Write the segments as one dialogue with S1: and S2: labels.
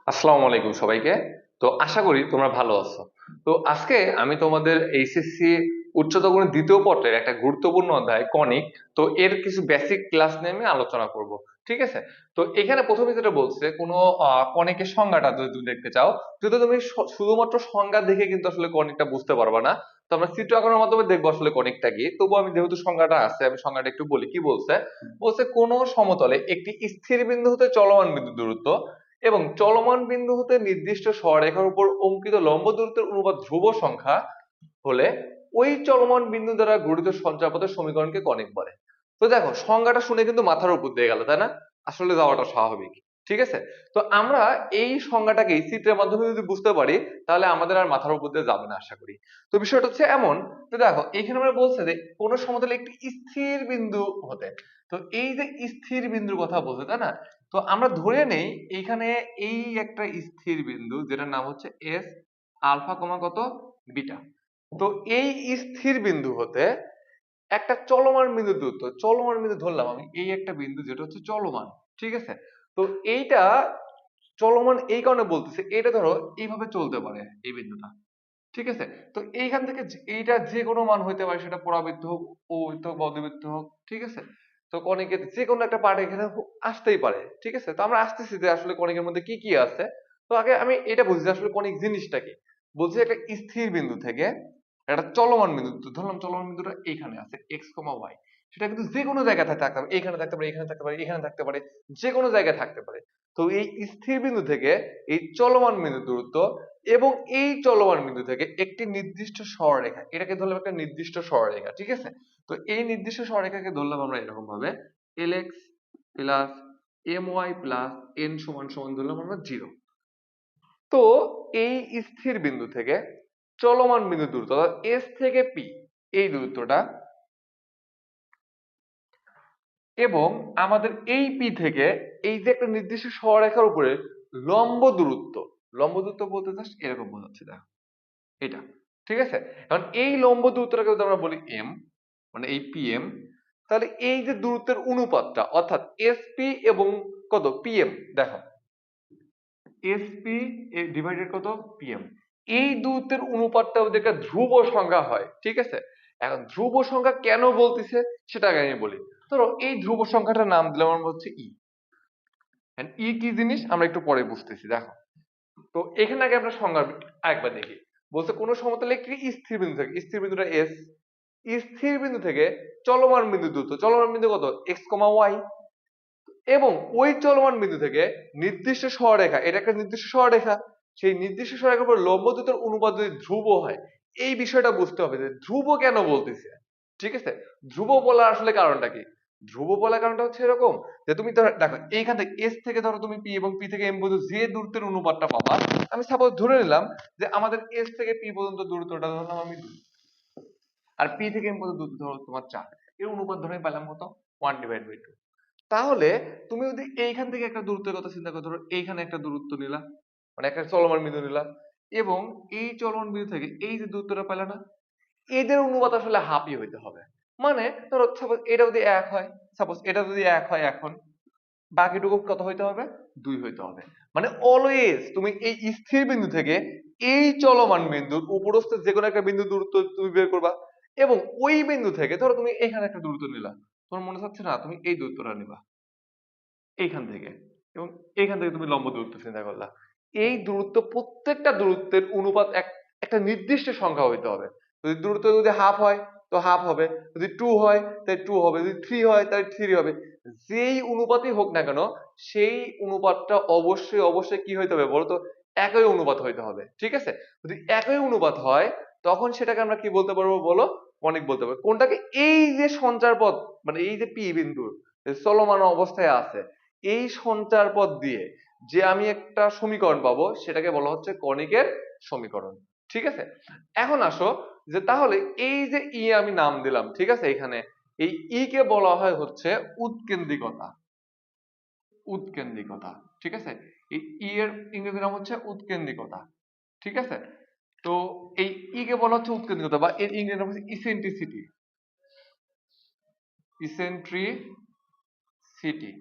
S1: আসসালামু আলাইকুম সবাইকে। তো আশা করি তোমরা ভালো আছো। তো আজকে আমি তোমাদের এইচএসসি উচ্চতর গণিত দ্বিতীয় পত্রের একটা গুরুত্বপূর্ণ অধ্যায় কনিক। তো এর কিছু বেসিক ক্লাস নিয়ে আমি আলোচনা করব। ঠিক আছে? তো এখানে প্রথমে যেটা বলছে কোনো কনিকের সংজ্ঞাটা যদি তুমি দেখতে চাও, যদি তুমি শুধুমাত্র সংজ্ঞা দেখে কিন্তু আসলে কনিকটা বুঝতে পারবে না। তো আমরা চিত্র আঁকানোর মাধ্যমে দেখবো আসলে কনিকটা কি। তবু আমি যেহেতু সংজ্ঞাটা আছে আমি সংজ্ঞাটা একটু বলি কি বলছে। বলছে কোনো সমতলে একটি স্থির বিন্দু হতে চলমান বিন্দু দূরত্ব এবং চলমান বিন্দু হতে নির্দিষ্ট সরলরেখার উপর অঙ্কিত লম্ব দূরত্বের অনুপাত ধ্রুব সংখ্যা হলে ওই চলমান বিন্দু দ্বারা গঠিত সঞ্চারপথের সমীকরণকে কনিক বলে। তো দেখো সংজ্ঞাটা শুনে কিন্তু মাথার উপর দিয়ে গেল, তাই না? আসলে যাওয়াটা স্বাভাবিক। ঠিক আছে? তো আমরা এই সংজ্ঞাটাকে এই চিত্রের মাধ্যমে যদি বুঝতে পারি তাহলে আমাদের আর মাথার উপর দিয়ে যাবে না আশা করি। তো বিষয়টা হচ্ছে এমন যে দেখো এখানে আমরা বলছে যে কোন সমতলে একটি স্থির বিন্দু হতে। তো এই যে স্থির বিন্দুর কথা বলছে, তাই না? তো আমরা ধরে নেই এইখানে এই একটা স্থির বিন্দু যেটার নাম হচ্ছে এস আলফা কমা কত বিটা। তো এই স্থির বিন্দু হতে একটা চলমান বিন্দু দূরত্ব, চলমান বিন্দু ধরলাম আমি এই একটা বিন্দু যেটা হচ্ছে চলমান। ঠিক আছে? তো এইটা চলমান এই কারণে বলতেছে, এটা ধরো এইভাবে চলতে পারে এই বিন্দুটা। ঠিক আছে? তো এইখান থেকে এইটা যে কোনো মান হইতে পারে, সেটা পরাবৃত্ত হোক, অবৃত্ত হোক বা অধিবৃত্ত হোক। ঠিক আছে? তো কণিকের যে কোনো একটা পার্ট এখানে আসতেই পারে। ঠিক আছে? তো আমরা আসতেছি যে আসলে কণিকের মধ্যে কি কি আছে। তো আগে আমি এটা বুঝি যে আসলে কণিক জিনিসটা কি। বলছি একটা স্থির বিন্দু থেকে একটা চলমান বিন্দু, তো ধরলাম চলমান বিন্দুটা এইখানে আছে এক্স কমা ওয়াই। সেটা কিন্তু যে কোনো জায়গায় থাকতে পারে, এখানে থাকতে পারে, এখানে থাকতে পারে, এখানে থাকতে পারে, যে কোনো জায়গায় থাকতে পারে। তো এই স্থির বিন্দু থেকে এই চলমান বিন্দুর দূরত্ব এবং এই চলমান বিন্দু থেকে একটি নির্দিষ্ট সরলরেখা, এটাকে ধরলাম একটা নির্দিষ্ট সরলরেখা। ঠিক আছে? তো এই নির্দিষ্ট সরলরেখাকে ধরলাম আমরা এরকম ভাবে L X plus M Y plus N সমান সমান ধরলাম আমরা জিরো। তো এই স্থির বিন্দু থেকে চলমান বিন্দু দূরত্ব অর্থাৎ এস থেকে পি, এই দূরত্বটা, এবং আমাদের এই পি থেকে এই যে একটা নির্দিষ্ট সরলরেখার উপরে লম্ব দূরত্ব, লম্ব দূরত্ব বলতে জাস্ট এরকম বোঝাচ্ছে দেখো এটা। ঠিক আছে? এখন এই লম্ব দূরত্বটাকে যদি আমরা বলি এম, মানে এই পিএম, তাহলে এই যে দূরত্বের অনুপাতটা অর্থাৎ এসপি এবং কত পিএম, দেখো এসপি ডিভাইডেড কত পিএম, এই দূরত্বের অনুপাতটা ওদেরকে ধ্রুব সংখ্যা হয়। ঠিক আছে? এখন ধ্রুব সংখ্যা কেন বলতেছে সেটা আগে আমি বলি। ধরো এই ধ্রুব সংখ্যাটার নাম দিলাম আমরা হচ্ছে ই। ই কি জিনিস আমরা একটু পরে বুঝতেছি দেখো। তো এখানে আগে আমরা সংজ্ঞা আরেকবার দেখি। বলছে কোন সমতলে একটি স্থির বিন্দু থেকে, স্থির বিন্দুটা এস, স্থির বিন্দু থেকে চলমান বিন্দু দূরত্ব, চলমান বিন্দু কত এক্স কমা ওয়াই, এবং ওই চলমান বিন্দু থেকে নির্দিষ্ট সরলরেখা, এটা একটা নির্দিষ্ট সরলরেখা, সেই নির্দিষ্ট সরলরেখার উপর লম্ব দূরত্বের অনুপাত যদি ধ্রুব হয়, এই বিষয়টা বুঝতে হবে যে ধ্রুব কেন বলতেছে। ঠিক আছে? ধ্রুব বলার আসলে কারণটা কি? ধ্রুব বলার কারণটা হচ্ছে এরকম যে তুমি ধরো দেখো এইখান থেকে এস থেকে ধরো তুমি পি এবং পি থেকে এম পর্যন্ত যে দূরত্বের অনুপাতটা পাবা, আমি সাপোজ ধরে নিলাম যে আমাদের এস থেকে পি পর্যন্ত দূরত্বটা ধরলাম আমি 2, আর পি থেকে এম পর্যন্ত দূরত্ব ধরো তোমার 4, এর অনুপাত ধরে পেলাম কত 1/2। তাহলে তুমি যদি এইখান থেকে একটা দূরত্বের কথা চিন্তা করো, ধরো এইখানে একটা দূরত্ব নিলা, মানে একটা চলমান বিন্দু নিলা, এবং এই চলমান বিন্দু থেকে এই যে দূরত্বটা পেলে না, এদের অনুপাত আসলে হাফই হইতে হবে। মানে ধরো সাপোজ এটা যদি এক হয়, সাপোজ এটা যদি এক হয় এখন, বাকিটুকু কত হইতে হবে 2 হইতে হবে। মানে অলওয়েজ তুমি এই স্থির বিন্দু থেকে এই চলমান বিন্দুর উপরস্থ যে কোনো একটা বিন্দু দূরত্ব তুমি বের করবা, এবং ওই বিন্দু থেকে ধরো তুমি এখানে একটা দূরত্ব নিলা, তোমার মনে হচ্ছে না তুমি এই দূরত্বটা নিবা এইখান থেকে, এবং এইখান থেকে তুমি লম্ব দূরত্ব চিন্তা করলা, এই দূরত্ব প্রত্যেকটা দূরত্বের অনুপাত একটা নির্দিষ্ট সংখ্যা হইতে হবে। যদি দূরত্ব যদি হাফ হয় তো হাফ হবে, যদি 2 হয় তাহলে 2 হবে, যদি 3 হয় তাহলে 3 হবে। যেই অনুপাতই হোক না কেন সেই অনুপাতটা অবশ্যই অবশ্যই কি হইতে হবে বলতো, একই অনুপাত হইতে হবে। ঠিক আছে? যদি একই অনুপাত হয় তখন সেটাকে আমরা কি বলতে পারবো বলো, কনিক বলতে পারবো। কোনটাকে? এই যে সঞ্চার পথ, মানে এই যে পি বিন্দু চলমান অবস্থায় আছে, এই সঞ্চার পথ দিয়ে যে আমি একটা সমীকরণ পাবো সেটাকে বলা হচ্ছে কণিকের সমীকরণ। ঠিক আছে? এখন আসো যে তাহলে এই যে ই আমি নাম দিলাম, ঠিক আছে, এখানে এই ই কে বলা হয় হচ্ছে উৎকেন্দ্রিকতা, উৎকেন্দ্রিকতা। ঠিক আছে? এই ই এর ইংরেজি নাম হচ্ছে উৎকেন্দ্রিকতা। ঠিক আছে? তো এই ই কে বলা হচ্ছে উৎকেন্দ্রিকতা, বা এর ইংরেজি নাম হচ্ছে ইসেন্ট্রিসিটি, ইসেন্ট্রিসিটি,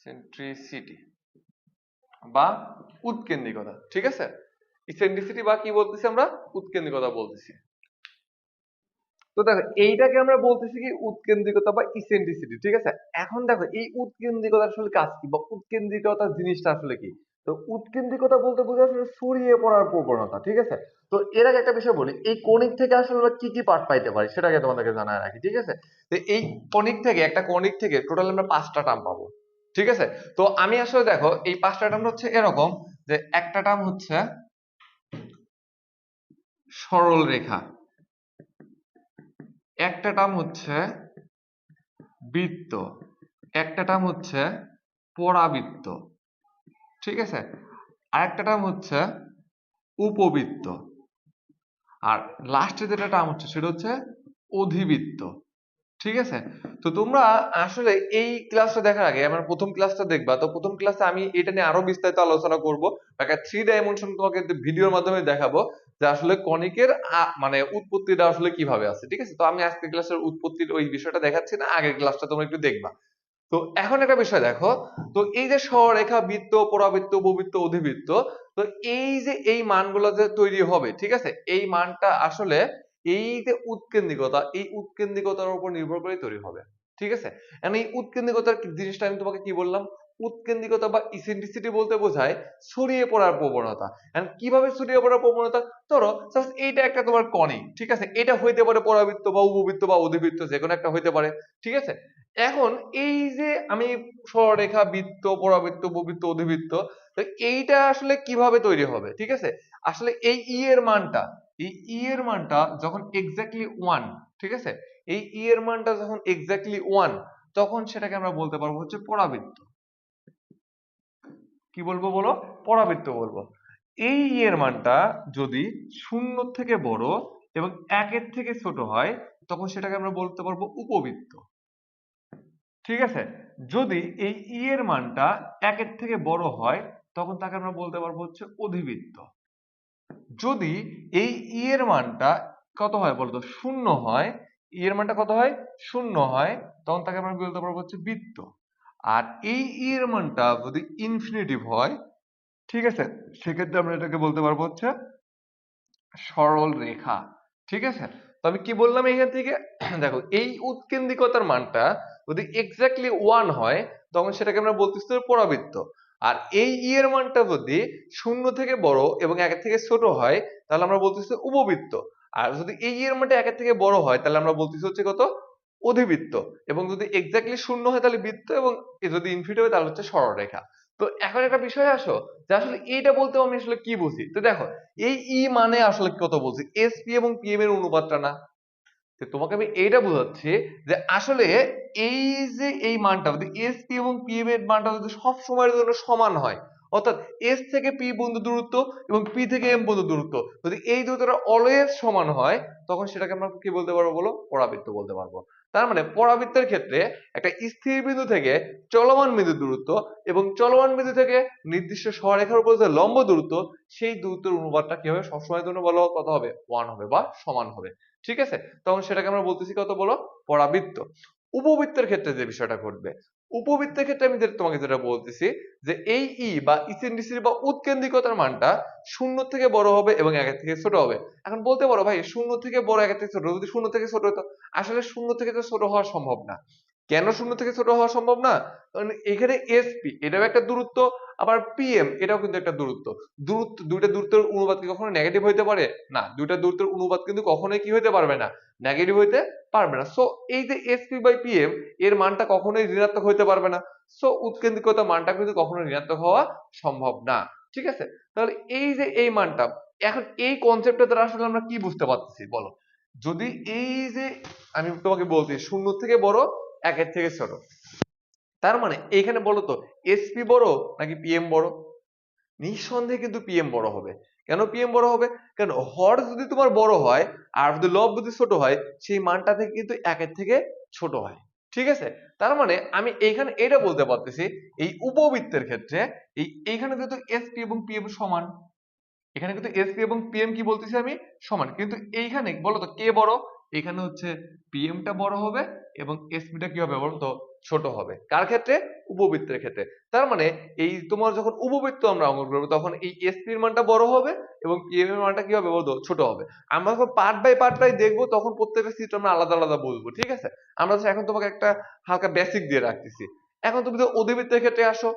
S1: সেন্ট্রিসিটি। বা উৎকেন্দ্রিকতা, ঠিক আছে? ইসেন্ট্রিসিটি বা কি বলতেছি আমরা, উৎকেন্দ্রিকতা বলতেছি। তো দেখো এইটাকে আমরা বলতেছি কি উৎকেন্দ্রিকতা বা ইসেন্ট্রিসিটি, ঠিক আছে? এখন দেখো এই উৎকেন্দ্রিকতা আসলে কাজ কি বা উৎকেন্দ্রিকতা জিনিসটা আসলে কি? তো উৎকেন্দ্রিকতা বলতে বোঝায় আসলে ছড়িয়ে পড়ার প্রবণতা, ঠিক আছে? তো এর আগে একটা বিষয় বলি, এই কণিক থেকে আসলে আমরা কি কি পার্ট পাইতে পারি সেটাকে তোমাদেরকে জানায় রাখি, ঠিক আছে? তো এই একটা কণিক থেকে টোটাল আমরা 5টা টার্ম পাবো, ঠিক আছে? তো আমি আসলে দেখো এই 5টা টার্ম হচ্ছে এরকম, যে একটা টার্ম হচ্ছে সরল রেখা, একটা টার্ম হচ্ছে বৃত্ত, একটা টার্ম হচ্ছে পরাবৃত্ত, ঠিক আছে? আরেকটা টার্ম হচ্ছে উপবৃত্ত, আর লাস্টে যেটা টার্ম হচ্ছে সেটা হচ্ছে অধিবৃত্ত, ঠিক আছে? তো তোমরা আসলে এই ক্লাসটা দেখার আগে আমার প্রথম ক্লাসটা দেখবা, তো প্রথম ক্লাসে আমি এটা নিয়ে আরো বিস্তারিত আলোচনা করব, একটা 3 ডাইমেনশন তোমাকে ভিডিওর মাধ্যমে দেখাবো যে আসলে কণিকের মানে উৎপত্তিটা আসলে কিভাবে আছে, ঠিক আছে? তো আমি আজকে ক্লাসের উৎপত্তির ওই বিষয়টা দেখাচ্ছি না, আগের ক্লাসটা তোমরা একটু দেখবা। তো এখন একটা বিষয় দেখো, তো এই যে সরলরেখা, বৃত্ত, পরাবৃত্ত, উপবৃত্ত, অধিবৃত্ত, তো এই যে এই মানগুলো যে তৈরি হবে, ঠিক আছে? এই মানটা আসলে এই যে উৎকেন্দ্রিকতা, এই উৎকেন্দ্রিকতার উপর নির্ভর করে তৈরি হবে, ঠিক আছে? এখন এই উৎকেন্দ্রিকতার জিনিসটা আমি তোমাকে কি বললাম, উৎকেন্দ্রিকতা বা ইসেন্ট্রিসিটি বলতে বোঝায় ছড়িয়ে পড়ার প্রবণতা। এখন কিভাবে ছড়িয়ে পড়ার প্রবণতা, ধরো জাস্ট এইটা একটা তোমার কণিক, ঠিক আছে? এটা হইতে পারে পরাবৃত্ত বা উপবৃত্ত বা অধিবৃত্ত, যে কোনো একটা হইতে পারে, ঠিক আছে? এখন এই যে আমি সরলরেখা, বৃত্ত, পরাবৃত্ত, উপবৃত্ত, অধিবৃত্ত, তো এইটা আসলে কিভাবে তৈরি হবে, ঠিক আছে? আসলে এই এর মানটা, এই এর মানটা যখন এক্স্যাক্টলি 1, ঠিক আছে? এই এর মানটা যখন এক্স্যাক্টলি 1, তখন সেটাকে আমরা বলতে পারবো হচ্ছে পরাবৃত্ত। কি বলবো বলো, পরাবৃত্ত বলবো। এই এর মানটা যদি 0 থেকে বড় এবং 1 থেকে ছোট হয়, তখন সেটাকে আমরা বলতে পারবো উপবৃত্ত, ঠিক আছে? যদি এই এর মানটা 1 থেকে বড় হয়, তখন তাকে আমরা বলতে পারবো হচ্ছে অধিবৃত্ত। যদি এই এর মানটা কত হয় বলতো, 0 হয়, এর মানটা কত হয়, 0 হয়, তখন তাকে আমরা বলতে পারবো হচ্ছে বৃত্ত। আর এই এর মানটা যদি ইনফিনিটিভ হয়, ঠিক আছে, সেক্ষেত্রে আমরা এটাকে বলতে পারবো হচ্ছে সরল রেখা, ঠিক আছে? তো আমি কি বললাম এখান থেকে, দেখো এই উৎকেন্দ্রিকতার মানটা যদি এক্স্যাক্টলি 1 হয়, তখন সেটাকে আমরা বলতেছি পরাবৃত্ত। আর এই এর মানটা যদি 0 থেকে বড় এবং 1 থেকে ছোট হয়, তাহলে আমরা বলতেছি উপবৃত্ত। আর যদি এই এর মানটা 1 থেকে বড় হয়, তাহলে আমরা বলতেছি হচ্ছে কত, অধিবৃত্ত। এবং যদি এক্স্যাক্টলি 0 হয় তাহলে বৃত্ত, এবং যদি ইনফিনিটি হয় তাহলে হচ্ছে সরলরেখা। তো এখন একটা বিষয় আসো, যে আসলে এইটা বলতে আমি আসলে কি বুঝি। তো দেখো এই মানে আসলে কত বলছি, এসপি এবং পিএম এর অনুপাতটা না। তো তোমাকে আমি এইটা বোঝাচ্ছি যে আসলে এই যে এই মানটা যদি এসপি এবং পিএম এর মানটা যদি সব সময়ের জন্য সমান হয়, অর্থাৎ এস থেকে পি পর্যন্ত দূরত্ব এবং পি থেকে এম পর্যন্ত দূরত্ব যদি এই দূরত্বটা অলওয়েজ সমান হয়, তখন সেটাকে আমরা কি বলতে পারবো বলো, পরাবৃত্ত বলতে পারবো। তার মানে পরাবৃত্তের ক্ষেত্রে একটা স্থির বিন্দু থেকে চলমান বিন্দু দূরত্ব এবং চলমান বিন্দু থেকে নির্দিষ্ট সরলরেখার উপর যে লম্ব দূরত্ব, সেই দূরত্বের অনুপাতটা কি হবে, সবসময়ের জন্য বলো কত হবে, 1 হবে বা সমান হবে, ঠিক আছে? তখন সেটাকে আমরা বলতেছি কত বলো, পরাবৃত্ত। উপবৃত্তের ক্ষেত্রে যে বিষয়টা ঘটবে, উপবৃত্তের ক্ষেত্রে আমি তোমাকে যেটা বলতেছি, যে এই বা ইসেন্ট্রিসিটি বা উৎকেন্দ্রিকতার মানটা 0 থেকে বড় হবে এবং 1 থেকে ছোট হবে। এখন বলতে পারো ভাই 0 থেকে বড় 1 থেকে ছোট, যদি 0 থেকে ছোট হতো, আসলে 0 থেকে তো ছোট হওয়া সম্ভব না। কেন 0 থেকে ছোট হওয়া সম্ভব না, কারণ এখানে এসপি এটাও একটা দূরত্ব, আবার পিএম এটাও কিন্তু একটা দূরত্ব। দুইটা দূরত্বের অনুপাত কি কখনো নেগেটিভ হইতে পারে না, দুইটা দূরত্বের অনুপাত কিন্তু কখনোই কি হইতে পারবে না, নেগেটিভ হইতে পারবে না। সো এই যে এসপি বাই পিএম এর মানটা কখনোই ঋণাত্মক হইতে পারবে না। সো উৎকেন্দ্রিকতা মানটা কিন্তু কখনোই ঋণাত্মক হওয়া সম্ভব না, ঠিক আছে? তাহলে এই যে এই মানটা, এখন এই কনসেপ্টটা দ্বারা আসলে আমরা কি বুঝতে পারতেছি বলো, যদি এই যে আমি তোমাকে বলছি 0 থেকে বড় 1 থেকে ছোট, তার মানে এইখানে বলো তো এসপি বড় নাকি পিএম বড়? নিঃসন্দেহে কিন্তু পিএম বড় হবে। কেন পিএম বড় হবে? কারণ হর যদি তোমার বড় হয় আর যদি লব যদি ছোট হয়, সেই মানটা থেকে কিন্তু 1 থেকে ছোট হয়, ঠিক আছে? তার মানে আমি এইখানে এটা বলতে পারতেছি, এই উপবৃত্তের ক্ষেত্রে এইখানে যেহেতু এসপি এবং পিএম সমান, এখানে কিন্তু এসপি এবং পিএম কি বলতেছি আমি, সমান, কিন্তু এইখানে বলো তো কে বড়, এখানে হচ্ছে পিএমটা বড় হবে এবং এসপিটা কি হবে বলতো ছোট হবে। কার ক্ষেত্রে? উপবৃত্তের ক্ষেত্রে। তার মানে এই তোমার যখন উপবৃত্ত আমরা অঙ্কন করবো তখন এই এসপির মানটা বড় হবে এবং পিএম এর মানটা কি হবে বলতো ছোট হবে। আমরা যখন পার্ট বাই দেখবো তখন প্রত্যেকটা চিত্র আমরা আলাদা আলাদা বুঝবো, ঠিক আছে? আমরা এখন তোমাকে একটা হালকা বেসিক দিয়ে রাখতেছি। এখন তুমি তো অধিবৃত্তের ক্ষেত্রে আসো,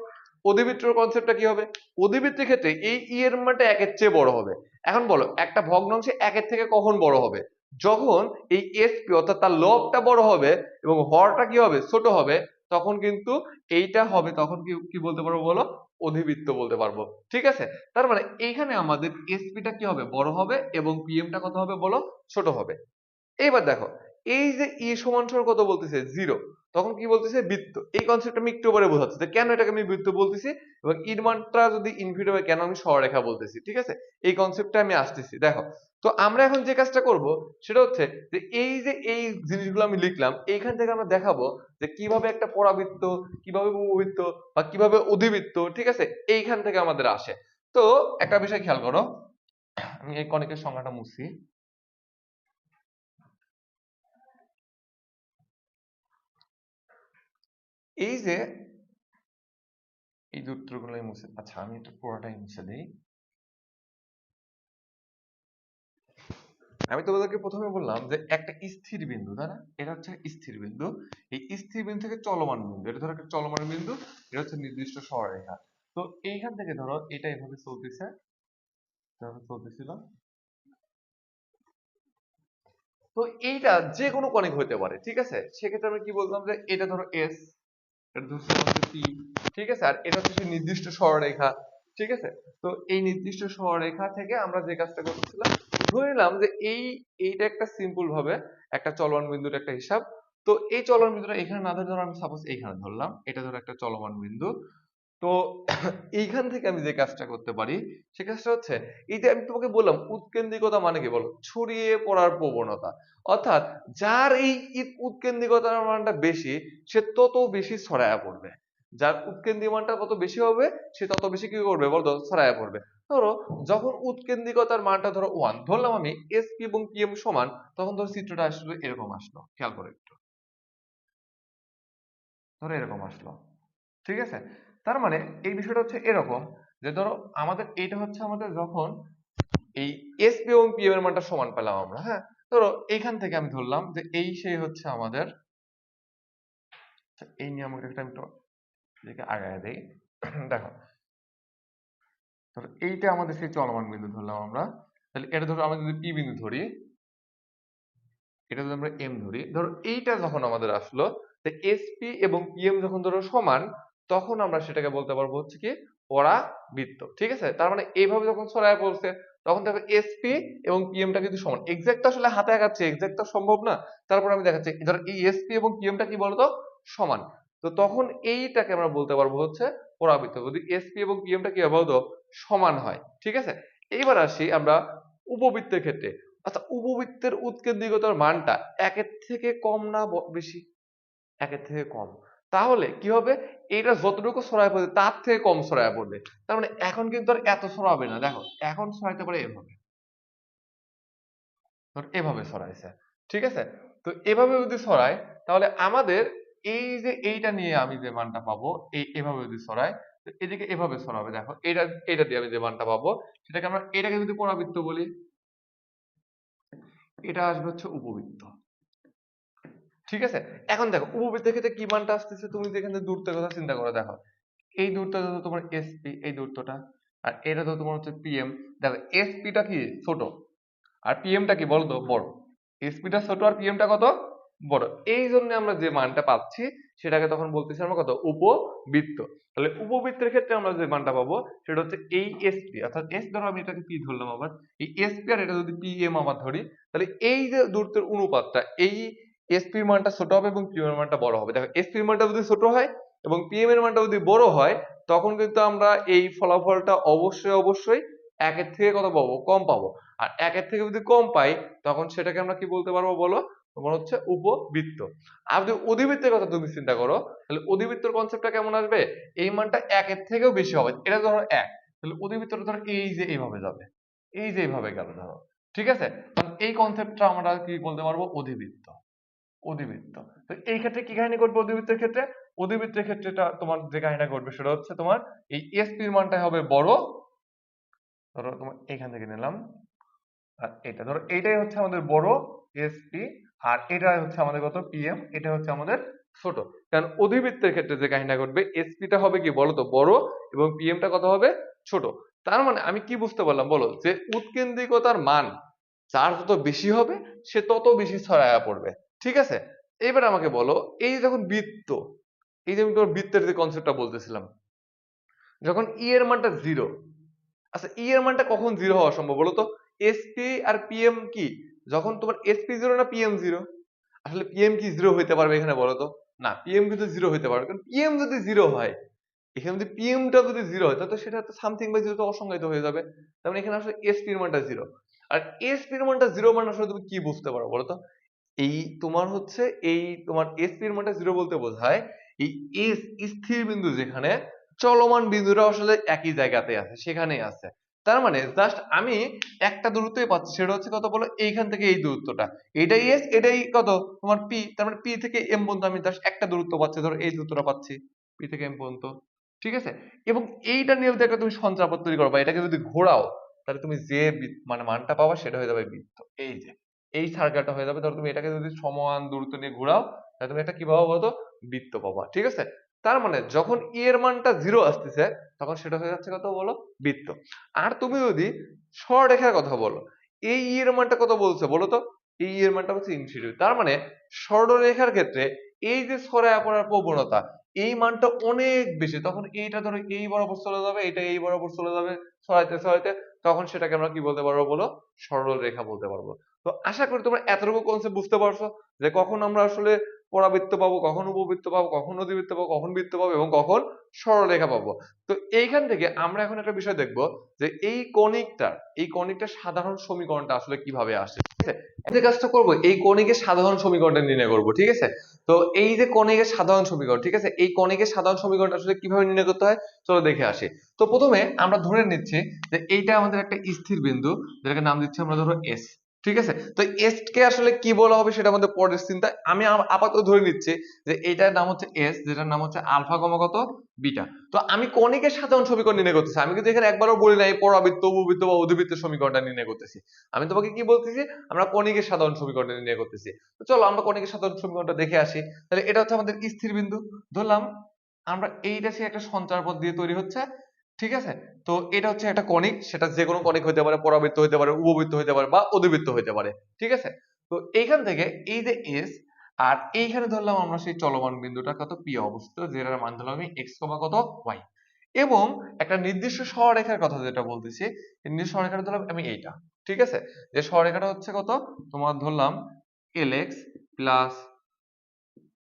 S1: অধিবৃত্তের কনসেপ্টটা কি হবে? অধিবৃত্তের ক্ষেত্রে এই ই এর মানটা একের চেয়ে বড় হবে। এখন বলো একটা ভগ্নাংশ একের থেকে কখন বড় হবে? যখন এই এসপি অর্থাৎ তার লবটা বড় হবে এবং হরটা কি হবে ছোট হবে, তখন কিন্তু এইটা হবে, তখন কি কি বলতে পারবো বলো? অধিবৃত্ত বলতে পারবো, ঠিক আছে? তার মানে এইখানে আমাদের এসপিটা কি হবে বড় হবে এবং পিএমটা কত হবে বলো ছোট হবে। এইবার দেখো এই যে ই সমান সমান কত বলতেছে জিরো, তখন কি বলতেছে বৃত্ত। এই কনসেপ্টটা আমি একটু পরে বোঝাচ্ছি যে কেন এটাকে আমি বৃত্ত বলতেছি এবং এর মানটা যদি ইনফিনিটি হয় কেন আমি সরলরেখা বলতেছি, ঠিক আছে? এই কনসেপ্টটা আমি আসতেছি। দেখো তো আমরা এখন যে কাজটা করব সেটা হচ্ছে যে এই জিনিসগুলো আমি লিখলাম, এইখান থেকে আমরা দেখাবো যে কিভাবে একটা পরাবৃত্ত, কিভাবে উপবৃত্ত বা কিভাবে অধিবৃত্ত, ঠিক আছে, এইখান থেকে আমাদের আসে। তো একটা বিষয় খেয়াল করো, আমি এই কনিকের সংজ্ঞাটা মুছি। এই যে এই সূত্রগুলোই মুছে, আচ্ছা আমি এটা পুরোটাই মুছে দিই। আমি তোমাদেরকে প্রথমে বললাম যে একটা স্থির বিন্দু, তাই না? এটা হচ্ছে স্থির বিন্দু। এই স্থির বিন্দু থেকে চলমান বিন্দু, এটা ধরো একটা চলমান বিন্দু, এটা হচ্ছে নির্দিষ্ট সরলরেখা। তো এইখান থেকে ধরো এটা এভাবে চলতেছে, এভাবে চলতেছিল। তো এইটা যে কোনো কণিক হতে পারে, ঠিক আছে? সেক্ষেত্রে আমি কি বললাম যে এটা ধরো এস, এটা ধরো পি, ঠিক আছে? আর এটা হচ্ছে সেই নির্দিষ্ট সরলরেখা, ঠিক আছে? তো এই নির্দিষ্ট সরলরেখা থেকে আমরা যে কাজটা করতেছিলাম, ধরে নিলাম যে এইটা একটা সিম্পল ভাবে একটা চলমান বিন্দুর একটা হিসাব। তো এই চলমান বিন্দুটা এখানে না ধরে ধরো আমি সাপোজ এইখানে ধরলাম, এটা ধরো একটা চলমান বিন্দু। তো এইখান থেকে আমি যে কাজটা করতে পারি সে কাজটা হচ্ছে এই যে আমি তোমাকে বললাম উৎকেন্দ্রিকতা মানে কি বলো? ছড়িয়ে পড়ার প্রবণতা। অর্থাৎ যার এই উৎকেন্দ্রিকতার মানটা বেশি সে তত বেশি ছড়ায়া পড়বে। যার উৎকেন্দ্রিক মানটা কত বেশি হবে সে তত বেশি কি করবে বলতো ছড়ায়া পড়বে। ধরো যখন উৎকেন্দ্রিকতার মানটা ধরো 1 ধরলাম আমি, এস পি এবং পিএম সমান, তখন ধরো চিত্রটা আসলে এরকম আসলো, খেয়াল করে একটু, ধরো এরকম আসলো, ঠিক আছে? তার মানে এই বিষয়টা হচ্ছে এরকম যে ধরো আমাদের এইটা হচ্ছে আমাদের যখন এই এসপি এবং পিএম এর মানটা সমান পেলাম আমরা, হ্যাঁ? ধরো এইখান থেকে আমি ধরলাম যে এই সেই হচ্ছে আমাদের, আচ্ছা, এই নিয়ে আমাকে একটা আমি একটু এদিকে আগায় দেই। দেখো ধরো এইটা আমাদের সেই চলমান বিন্দু ধরলাম আমরা, তাহলে এটা ধরো আমরা যদি পি বিন্দু ধরি, এটা যদি আমরা এম ধরি, ধরো এইটা যখন আমাদের আসলো, এসপি এবং পিএম যখন ধরো সমান, তখন আমরা সেটাকে বলতে পারবো হচ্ছে কি পরাবৃত্ত, ঠিক আছে? তার মানে এইভাবে যখন ছড়ায় পড়ছে তখন দেখো এসপি এবং পিএমটা কিন্তু সমান। এক্সাক্ট আসলে হাতে আঁকাচ্ছে, এক্সাক্ট তো সম্ভব না, তারপর আমি দেখাচ্ছি ধরো এই এসপি এবং পিএমটা কি বলতো সমান। তো তখন এইটাকে আমরা বলতে পারবো হচ্ছে পরাবৃত্ত, যদি এসপি এবং পিএমটা কি হবে বলতো সমান হয়, ঠিক আছে? এইবার আসি আমরা উপবৃত্তের ক্ষেত্রে। আচ্ছা উপবৃত্তের উৎকেন্দ্রিকতার মানটা একের থেকে কম না বেশি? একের থেকে কম। তাহলে কি হবে? এটা যতটুকু ছড়ায় পড়বে তার থেকে কম ছড়ায় পড়বে। তার মানে এখন কিন্তু আর এত ছড়াবে না, দেখো এখন ছড়াইতে পারে এভাবে, ধর এভাবে ছড়াইছে, ঠিক আছে? তো এভাবে যদি ছড়ায় তাহলে আমাদের এই যে এইটা নিয়ে আমি যে মানটা পাবো, এভাবে যদি ছড়ায় তো এদিকে এভাবে ছড়াবে, দেখো এটা দিয়ে আমি যে মানটা পাবো সেটাকে আমরা এটাকে যদি পরাবৃত্ত বলি, এটা আসবে হচ্ছে উপবৃত্ত, ঠিক আছে? এখন দেখো উপবৃত্তের ক্ষেত্রে কি মানটা আসতেছে, তুমি যেখান থেকে দূরত্বের কথা চিন্তা করে দেখো, এই দূরত্বটা তো তোমার এসপি, এই দূরত্বটা, আর এটা তো তোমার হচ্ছে পিএম। দেখো এসপিটা কি ছোট আর পিএমটা কি বলতো বড়, এসপিটা ছোট আর পিএমটা কত বড়, এই জন্য আমরা যে মানটা পাচ্ছি সেটাকে তখন বলতেছি আমরা কত উপবৃত্ত। তাহলে উপবৃত্তের ক্ষেত্রে আমরা যে মানটা পাবো সেটা হচ্ছে এই এসপি, অর্থাৎ এস ধরো আমি এটাকে পি ধরলাম, আবার এই এসপি আর এটা যদি পিএম আবার ধরি, তাহলে এই যে দূরত্বের অনুপাতটা এই এসপি এর মানটা ছোট হবে এবং পিএম এর মানটা বড় হবে। দেখো এসপি এর মানটা যদি ছোট হয় এবং পিএম এর মানটা যদি বড় হয় তখন কিন্তু আমরা এই ফলাফলটা অবশ্যই অবশ্যই একের থেকে কত পাবো কম পাবো। আর একের থেকে যদি কম পাই তখন সেটাকে আমরা কি বলতে পারবো বলো? তোমার হচ্ছে উপবৃত্ত। আর যদি অধিবৃত্তের কথা তুমি চিন্তা করো তাহলে অধিবৃত্তর কনসেপ্টটা কেমন আসবে? এই মানটা একের থেকেও বেশি হবে, এটা ধরো এক, তাহলে অধিবৃত্তটা ধরো এই যে এইভাবে যাবে, এই যে এইভাবে গেল ধরো, ঠিক আছে, কারণ এই কনসেপ্টটা আমরা কি বলতে পারবো, অধিবৃত্ত। অধিবৃত্ত, তো এই ক্ষেত্রে কি কাহিনী ঘটবে অধিবৃত্তের ক্ষেত্রে? অধিবৃত্তের ক্ষেত্রে তোমার যে কাহিনীটা ঘটবে সেটা হচ্ছে তোমার এই এসপির মানটা হবে বড়, ধরো তোমার এখান থেকে নিলাম, আর এটা ধরো এইটাই হচ্ছে আমাদের বড় এসপি, আর এটা হচ্ছে আমাদের কত পিএম, এটা হচ্ছে আমাদের ছোট। কারণ অধিবৃত্তের ক্ষেত্রে যে কাহিনীটা ঘটবে, এসপিটা হবে কি বলো তো বড়, এবং পিএমটা কত হবে ছোট। তার মানে আমি কি বুঝতে পারলাম বলো, যে উৎকেন্দ্রিকতার মান যার যত বেশি হবে সে তত বেশি ছড়ায়া পড়বে। ঠিক আছে, এবার আমাকে বলো, এই যে যখন বৃত্ত, এই যে আমি তোমার বৃত্তের যে কনসেপ্টটা বলতেছিলাম, যখন ই এর মানটা জিরো, আচ্ছা ই এর মানটা কখন জিরো হওয়া সম্ভব বলো তো? এসপি আর পিএম কি, যখন তোমার এসপি জিরো না পিএম জিরো? আসলে পিএম কি জিরো হইতে পারবে এখানে বলো তো? না, পিএম কিন্তু জিরো হইতে পারবে, কারণ পিএম যদি জিরো হয়, এখানে যদি পিএমটা যদি জিরো হয় তাহলে তো সেটা তো সামথিং বাই জিরো তো অসংজ্ঞায়িত হয়ে যাবে। তার মানে এখানে আসলে এসপি এর মানটা জিরো। আর এসপি এর মানটা জিরো মানে আসলে তুমি কি বুঝতে পারো বলো তো? এই তোমার হচ্ছে এই তোমার এসপি এর মানটা জিরো বলতে বোঝায় এই এস স্থির বিন্দু যেখানে চলমান বিন্দুরা আসলে একই জায়গাতে আছে, সেখানেই আছে। তার মানে জাস্ট আমি একটা দূরত্বই পাচ্ছি, সেটা হচ্ছে কত বলো, এইখান থেকে এই দূরত্বটা, এটাই এস এটাই কত তোমার পি, তার মানে পি থেকে এম পর্যন্ত আমি জাস্ট একটা দূরত্ব পাচ্ছি, ধরো এই দূরত্বটা পাচ্ছি পি থেকে এম পর্যন্ত। ঠিক আছে, এবং এইটা নিয়ে যদি একটা তুমি সঞ্চারপথ তৈরি করো বা এটাকে যদি ঘোরাও, তাহলে তুমি যে মানে মানটা পাবা সেটা হয়ে যাবে বৃত্ত। এই যে এই সার্কেলটা হয়ে যাবে, ধরো তুমি এটাকে যদি সমান দূরত্ব নিয়ে ঘোরাও, তাহলে তুমি একটা কি পাবা বলতো, বৃত্ত পাবা। ঠিক আছে, তার মানে যখন ই এর মানটা জিরো আসতেছে তখন সেটা হয়ে যাচ্ছে কত বলো, বৃত্ত। আর তুমি যদি সরলরেখার কথা বলো, এই ই এর মানটা কত বলছে বলো তো? এই ই এর মানটা হচ্ছে ইনফিনিটি। তার মানে সরলরেখার ক্ষেত্রে এই যে ছড়ায় পড়ার প্রবণতা, এই মানটা অনেক বেশি, তখন এইটা ধরো এই বরাবর চলে যাবে, এটা এই বরাবর চলে যাবে, ছড়াইতে ছড়াইতে, তখন সেটাকে আমরা কি বলতে পারবো বলো, সরল রেখা বলতে পারবো। তো আশা করি তোমরা এতটুকু কনসেপ্ট বুঝতে পারছো, যে কখন আমরা আসলে পরাবৃত্ত পাবো, কখন উপবৃত্ত পাবো, কখন অধিবৃত্ত পাবো, কখন বৃত্ত পাবো, এবং কখন সরলরেখা পাবো। তো এইখান থেকে আমরা এখন একটা বিষয় দেখবো, যে এই কণিকটার সাধারণ সমীকরণটা আসলে কিভাবে আসে। ঠিক আছে, যে কাজটা করবো, এই কণিকের সাধারণ সমীকরণটা নির্ণয় করবো। ঠিক আছে, তো এই যে কণিকের সাধারণ সমীকরণ, ঠিক আছে, এই কণিকের সাধারণ সমীকরণটা আসলে কিভাবে নির্ণয় করতে হয় চলো দেখে আসি। তো প্রথমে আমরা ধরে নিচ্ছি যে এইটা আমাদের একটা স্থির বিন্দু, যেটাকে নাম দিচ্ছি আমরা ধরো এস। ঠিক আছে, তো এস কে আসলে কি বলা হবে সেটা আমাদের পরের চিন্তা, আমি আপাতত ধরে নিচ্ছি যে এইটার নাম হচ্ছে এস, যেটার নাম হচ্ছে আলফা কমা কত বিটা। তো আমি কণিকের সাধারণ সমীকরণ নির্ণয় করতেছি, আমি কিন্তু এখানে একবারও বলি নাই পরাবৃত্ত উপবৃত্ত বা অধিবৃত্তের সমীকরণটা নির্ণয় করতেছি। আমি তোমাকে কি বলতেছি, আমরা কণিকের সাধারণ সমীকরণটা নির্ণয় করতেছি। তো চলো আমরা কণিকের সাধারণ সমীকরণটা দেখে আসি। তাহলে এটা হচ্ছে আমাদের স্থির বিন্দু, ধরলাম আমরা এইটা সে একটা সঞ্চারপথ দিয়ে তৈরি হচ্ছে। ঠিক আছে, তো এটা হচ্ছে একটা কণিক, সেটা যে কোনো কণিক হতে পারে, পরাবৃত্ত হতে পারে, উপবৃত্ত হতে পারে, বা অধিবৃত্ত হতে পারে। ঠিক আছে, তো এইখান থেকে এই যে এস, আর এইখানে ধরলাম আমরা সেই চলমান বিন্দুটা কত পি অবস্থিত, যেটার মান ধরলাম আমি এক্স কমা কত ওয়াই, এবং একটা নির্দিষ্ট সরলরেখার কথা যেটা বলতেছি, এই নির্দিষ্ট সরলরেখাটা ধরলাম আমি এইটা। ঠিক আছে, যে সরলরেখাটা হচ্ছে কত তোমার ধরলাম L X plus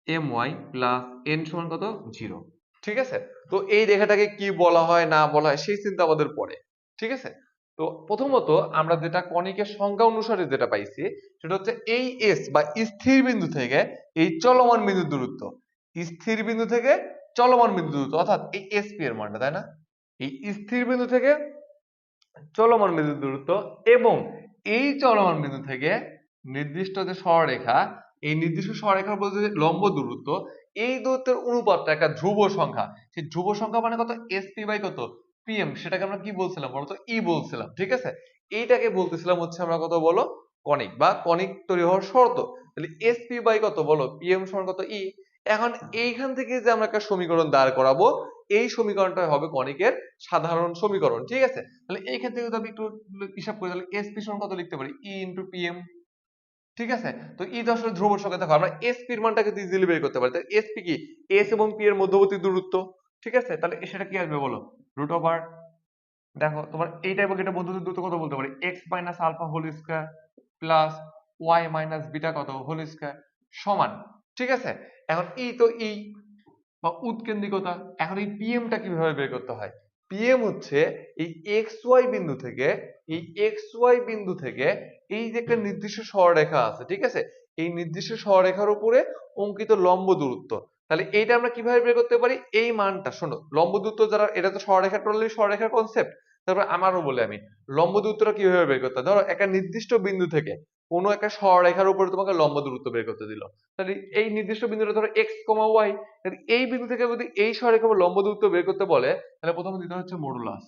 S1: M Y plus N সমান কত জিরো। ঠিক আছে, তো এই রেখাটাকে কি বলা হয় না বলা হয় সেই চিন্তা আমাদের পরে। ঠিক আছে, তো প্রথমত আমরা যেটা কণিকের সংজ্ঞা অনুসারে যেটা পাইছি, সেটা হচ্ছে এই এস বা স্থির বিন্দু থেকে এই চলমান বিন্দুর দূরত্ব, স্থির বিন্দু থেকে চলমান বিন্দু দূরত্ব, অর্থাৎ এই এসপি এর মানটা, তাই না? এই স্থির বিন্দু থেকে চলমান বিন্দুর দূরত্ব, এবং এই চলমান বিন্দু থেকে নির্দিষ্ট যে সরলরেখা, এই নির্দিষ্ট সরলরেখার উপর যে লম্ব দূরত্ব, এই দূরত্বের অনুপাতটা একটা ধ্রুব সংখ্যা। সেই ধ্রুব সংখ্যা মানে কত, এসপি বাই কত পিএম, সেটাকে আমরা কি বলছিলাম বলতো, ই বলছিলাম। ঠিক আছে, এইটাকে বলতেছিলাম হচ্ছে আমরা কত বলো, কণিক বা কণিক তৈরি হওয়ার শর্ত। তাহলে এসপি বাই কত বলো পিএম সমান কত ই। এখন এইখান থেকে যে আমরা একটা সমীকরণ দাঁড় করাবো, এই সমীকরণটা হবে কণিকের সাধারণ সমীকরণ। ঠিক আছে, তাহলে এই ক্ষেত্রে যদি আমি একটু হিসাব করি, তাহলে এসপি সমান কত লিখতে পারি, ই ইন্টু পিএম। ঠিক আছে, তো ই তো আসলে ধ্রুবক সংখ্যা, দেখো আমরা এসপি এর মানটাকে ইজিলি বের করতে পারি। তাহলে এসপি কি, এস এবং পি এর মধ্যবর্তী দূরত্ব। ঠিক আছে, তাহলে সেটা কি আসবে বলো, রুট ওভার, দেখো তোমার এইটা এবং এটা মধ্যবর্তী দূরত্ব কত বলতে পারি, x minus alpha whole square plus y minus beta কত হোল স্কয়ার সমান। ঠিক আছে, এখন ই তো ই বা উৎকেন্দ্রিকতা। এখন এই পিএম টা কিভাবে বের করতে হয়, পিএম হচ্ছে এই এক্স ওয়াই বিন্দু থেকে, এই এক্স ওয়াই বিন্দু থেকে এই যে একটা নির্দিষ্ট সরলরেখা আছে, ঠিক আছে, এই নির্দিষ্ট সরলরেখার উপরে অঙ্কিত লম্ব দূরত্ব। তাহলে এইটা আমরা কিভাবে বের করতে পারি, এই মানটা শোনো, লম্ব দূরত্ব যারা, এটা তো সরলরেখার টোটালি সরলরেখার কনসেপ্ট। তারপর আমারও বলে আমি লম্ব দূরত্বটা কিভাবে বের করতে হয়। ধরো একটা নির্দিষ্ট বিন্দু থেকে কোনো একটা সরলরেখার উপরে তোমাকে লম্ব দূরত্ব বের করতে দিল, তাহলে এই নির্দিষ্ট বিন্দুটা ধরো x, y, তাহলে এই বিন্দু থেকে যদি এই সরলরেখার উপর লম্ব দূরত্ব বের করতে বলে, তাহলে প্রথমে দিতে হচ্ছে মডুলাস।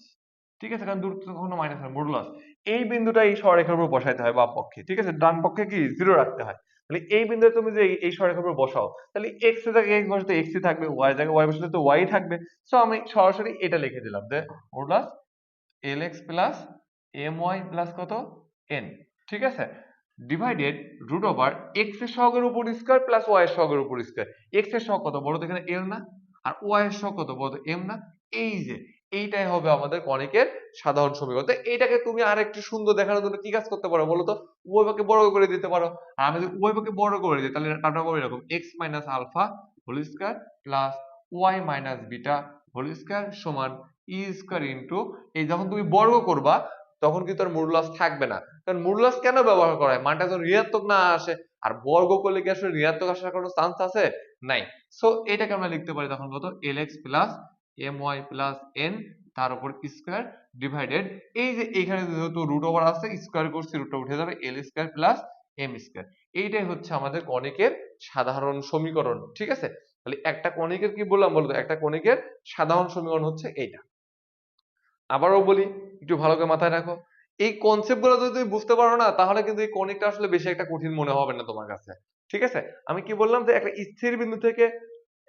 S1: ঠিক আছে, কারণ দূরত্ব কখনো মাইনাস হয়, মডুলাস। এই বিন্দুটা এই সরলরেখার উপর বসাইতে হয় বাম পক্ষে, ঠিক আছে, ডান পক্ষে কি 0 রাখতে হয়। তাহলে এই বিন্দুতে তুমি যে এই সরলরেখার উপর বসাও, তাহলে x এর জায়গায় x বসাতে x ই থাকবে, y এর জায়গায় y বসালে তো y থাকবে। সো আমি সরাসরি এটা লিখে দিলাম যে modulus lx plus my plus কত n, ঠিক আছে, ডিভাইডেড রুট ওভার x এর সহগের উপর স্কয়ার প্লাস y এর সহগের উপর স্কয়ার। x এর সহগ কত বলো তো এখানে l না, আর y এর সহগ কত বলো তো m না। এই যে এইটাই হবে আমাদের কনিকের সাধারণ সমীকরণ। তো এইটাকে তুমি আরেকটু সুন্দর দেখানোর জন্য কি কাজ করতে পারো বলো তো, উভয় পক্ষে বর্গ করে দিতে পারো। আর আমি যদি উভয় পক্ষে বর্গ করে দিই, তাহলে কাটা হবে এরকম x minus alpha whole square plus y minus beta whole square সমান ই স্কয়ার ইনটু, এই যখন তুমি বর্গ করবা তখন কিন্তু আর মডুলাস থাকবে না। কারণ মডুলাস কেন ব্যবহার করা হয়, মানটা যখন ঋণাত্মক না আসে, আর বর্গ করলে কি আসলে ঋণাত্মক আসার কোনো চান্স আছে, নাই। সো এটাকে আমরা লিখতে পারি তখন কত lx plus my plus n তার উপর স্কয়ার ডিভাইডেড, এই যে এখানে যেহেতু রুট ওভার আছে স্কয়ার করছি, রুটটা উঠে যাবে, l square plus m square. এইটাই হচ্ছে আমাদের কনিকের সাধারণ সমীকরণ, ঠিক আছে। তাহলে একটা কনিকের কি বললাম বলতো, একটা কনিকের সাধারণ সমীকরণ হচ্ছে এইটা। আবারও বলি, একটু ভালো করে মাথায় রাখো, এই কনসেপ্ট গুলো যদি তুমি বুঝতে পারো না, তাহলে কিন্তু এই কনিকটা আসলে বেশি একটা কঠিন মনে হবে না তোমার কাছে, ঠিক আছে। আমি কি বললাম যে একটা স্থির বিন্দু থেকে,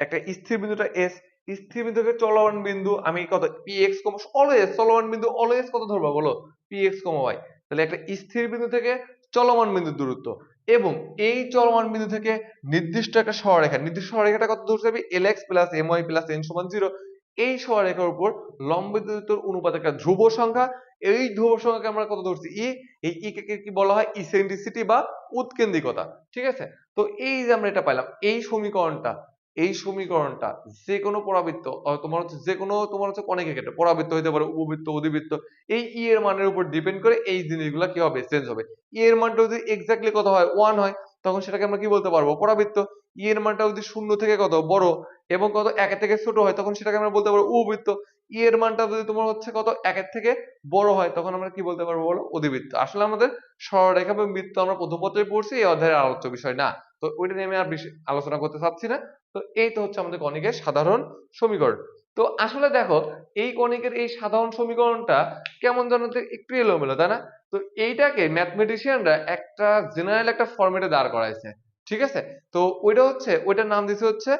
S1: একটা স্থির বিন্দুটা s, স্থির বিন্দু থেকে চলমান বিন্দু আমি কত px, অলওয়েজ চলমান বিন্দু অলওয়েজ কত ধরবা বলো, px, y। তাহলে একটা স্থির বিন্দু থেকে চলমান বিন্দুর দূরত্ব, এবং এই চলমান বিন্দু থেকে নির্দিষ্ট একটা সরলরেখা, নির্দিষ্ট সরলরেখাটা কত ধরতে হবে lx plus my plus n সমান 0। এই সরলরেখার উপর লম্ব দূরত্বের অনুপাত একটা ধ্রুব সংখ্যা, এই ধ্রুব সংখ্যাকে আমরা কত ধরছি ই, এই ই কে কি বলা হয় ইসেন্ট্রিসিটি বা উৎকেন্দ্রিকতা, ঠিক আছে। তো এই যে আমরা এটা পাইলাম, এই সমীকরণটা, এই সমীকরণটা যে কোনো পরাবৃত্ত তোমার হচ্ছে যে কোনো তোমার হচ্ছে কনিকের ক্ষেত্রে পরাবৃত্ত হতে পারে, উপবৃত্ত, অধিবৃত্ত, এই ই এর মানের উপর ডিপেন্ড করে এই জিনিসগুলো কি হবে, চেঞ্জ হবে। ই এর মানটা যদি এক্স্যাক্টলি কত হয় 1 হয়, তখন সেটাকে আমরা কি বলতে পারবো, পরাবৃত্ত। ই এর মানটা যদি শূন্য থেকে কত বড় এবং কত একের থেকে ছোট হয়, তখন সেটাকে আমরা বলতে পারবো উপবৃত্ত। ই এর মানটা যদি তোমার হচ্ছে কত একের থেকে বড় হয়, তখন আমরা কি বলতে পারবো বলো, অধিবৃত্ত। আসলে আমাদের সরলরেখা এবং বৃত্ত আমরা প্রথম পত্রে পড়ছি, এই অধ্যায়ের আলোচ্য বিষয় না, তো ওইটা নিয়ে আমি আর বেশি আলোচনা করতে চাচ্ছি না। তো এই তো হচ্ছে আমাদের কনিকের সাধারণ সমীকরণ। তো আসলে দেখো, এই কনিকের এই সাধারণ সমীকরণটা কেমন যেন একটু এলোমেলো, তাই না। তো এইটাকে ম্যাথমেটিশিয়ানরা একটা জেনারেল একটা ফরম্যাটে দাঁড় করাইছে, ঠিক আছে। তো ওইটা হচ্ছে, ওইটার নাম দিছে হচ্ছে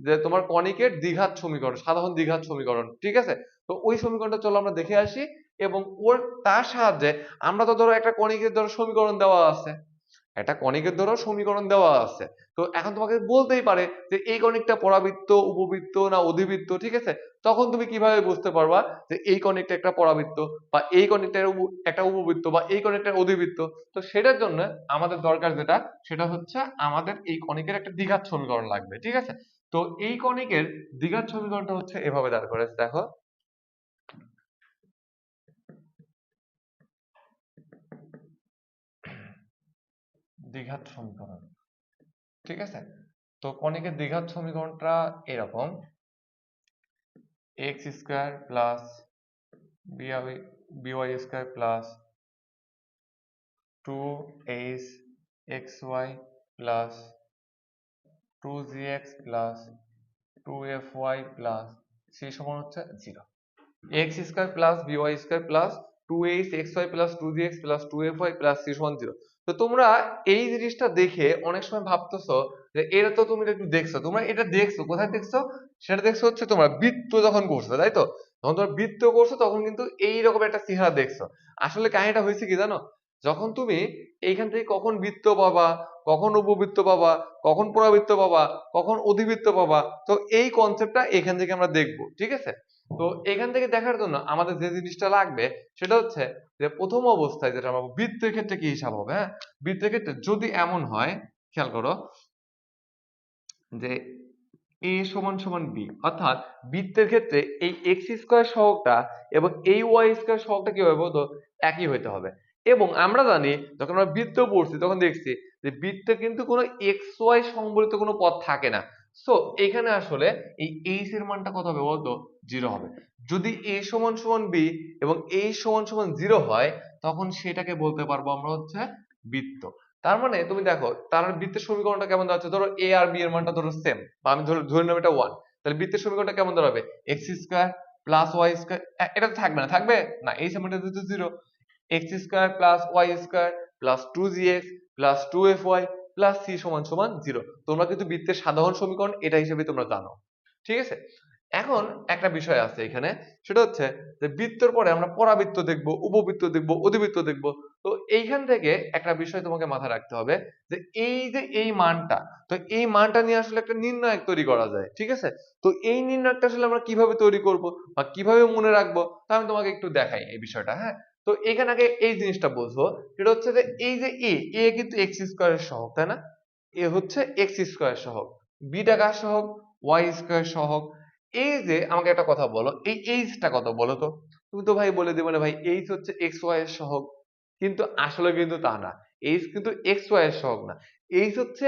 S1: যে তোমার কনিকের দ্বিঘাত সমীকরণ, সাধারণ দ্বিঘাত সমীকরণ, ঠিক আছে। তো ওই সমীকরণটা চলো আমরা দেখে আসি, এবং ওর তার সাহায্যে আমরা তো ধরো একটা কনিকের ধরো সমীকরণ দেওয়া আছে, একটা কনিকের ধরো সমীকরণ দেওয়া আছে। তো এখন তোমাকে বলতেই পারে যে এই কনিকটা পরাবৃত্ত, উপবৃত্ত না অধিবৃত্ত, ঠিক আছে। তখন তুমি কিভাবে বুঝতে পারবা যে এই কনিকটা একটা পরাবৃত্ত, বা এই কনিকটা একটা উপবৃত্ত, বা এই কনিকটা অধিবৃত্ত। তো সেটার জন্য আমাদের দরকার যেটা, সেটা হচ্ছে আমাদের এই কনিকের একটা দ্বিঘাত সমীকরণ লাগবে, ঠিক আছে। তো এই কনিকের দ্বিঘাত সমীকরণটা হচ্ছে এভাবে দাঁড় করেছে, দেখো, দ্বিঘাত সমীকরণ, ঠিক আছে। তো কনিকের দ্বিঘাত সমীকরণটা এরকম, x square plus by square plus 2hxy plus 2gx plus 2fy plus c সমান হচ্ছে 0। x square plus by square plus 2hxy plus 2gx plus 2fy plus c সমান 0। তো তোমরা এই জিনিসটা দেখে অনেক সময় ভাবতেছো যে এটা তো তুমি একটু দেখছো, তোমরা এটা দেখছো কোথায় দেখছো, সেটা দেখছো হচ্ছে তোমরা বৃত্ত যখন করছো, তাই তো। যখন তোমরা বৃত্ত করছো তখন কিন্তু এইরকম একটা চেহারা দেখছো। আসলে কাহিনীটা হয়েছে কি জানো, যখন তুমি এইখান থেকে কখন বৃত্ত পাবা, কখন উপবৃত্ত পাবা, কখন পরাবৃত্ত পাবা, কখন অধিবৃত্ত পাবা, তো এই কনসেপ্টটা এখান থেকে আমরা দেখবো, ঠিক আছে। তো এখান থেকে দেখার জন্য আমাদের যে জিনিসটা লাগবে সেটা হচ্ছে যে প্রথম অবস্থায় যেটা আমরা বৃত্তের ক্ষেত্রে কি হিসাব হবে, হ্যাঁ। বৃত্তের ক্ষেত্রে যদি এমন হয়, খেয়াল করো যে a সমান সমান b, অর্থাৎ বৃত্তের ক্ষেত্রে এই x স্কয়ার সহগটা এবং এই y স্কয়ার সহগটা কি হবে বলতো, একই হইতে হবে। এবং আমরা জানি যখন আমরা বৃত্ত পড়ছি তখন দেখছি যে বৃত্তে কিন্তু কোনো xy সংবলিত কোনো পদ থাকে না। সো এখানে আসলে এই এইচ এর মানটা কত হবে বলতো? 0 হবে। যদি a সমান সমান b এবং a সমান সমান 0 হয় তখন সেটাকে বলতে পারবো আমরা হচ্ছে বৃত্ত। তার মানে তুমি দেখো তার বৃত্তের সমীকরণটা কেমন দাঁড়াচ্ছে, ধরো a আর b এর মানটা ধরো সেম, বা আমি ধরে নেব এটা 1, তাহলে বৃত্তের সমীকরণটা কেমন দাঁড়াবে? x square plus y square, এটা তো থাকবে না, থাকবে না, এই সমানটা তো 0, x square plus y square plus 2gx plus 2fy plus c সমান সমান 0। তোমরা কিন্তু বৃত্তের সাধারণ সমীকরণ এটা হিসেবে তোমরা জানো, ঠিক আছে? এখন একটা বিষয় আছে এখানে, সেটা হচ্ছে যে বৃত্তের পরে আমরা পরাবৃত্ত দেখব, উপবৃত্ত দেখব, অধিবৃত্ত দেখব। তো এইখান থেকে একটা বিষয় তোমাকে মাথায় রাখতে হবে যে এই মানটা, তো এই মানটা নিয়ে আসলে একটা নির্ণায়ক তৈরি করা যায়, ঠিক আছে? তো এই নির্ণায়কটা আসলে আমরা কিভাবে তৈরি করব বা কিভাবে মনে রাখবো তা আমি তোমাকে একটু দেখাই এই বিষয়টা, হ্যাঁ? তো এখানে আগে এই জিনিসটা বুঝো, সেটা হচ্ছে যে এই যে এ কিন্তু এক্স স্কয়ারের সহগ, তাই না? এ হচ্ছে এক্স স্কয়ার সহগ, বিটা কার সহগ? ওয়াই স্কয়ার সহগ। এই যে আমাকে একটা কথা বলো, এই এইচটা কত বলো তো? তুমি তো ভাই বলে দিবে না ভাই এইচ হচ্ছে এক্স ওয়াই এর সহগ, কিন্তু আসলে কিন্তু তা না। এইচ কিন্তু এক্স ওয়াই এর সহগ না, এইচ হচ্ছে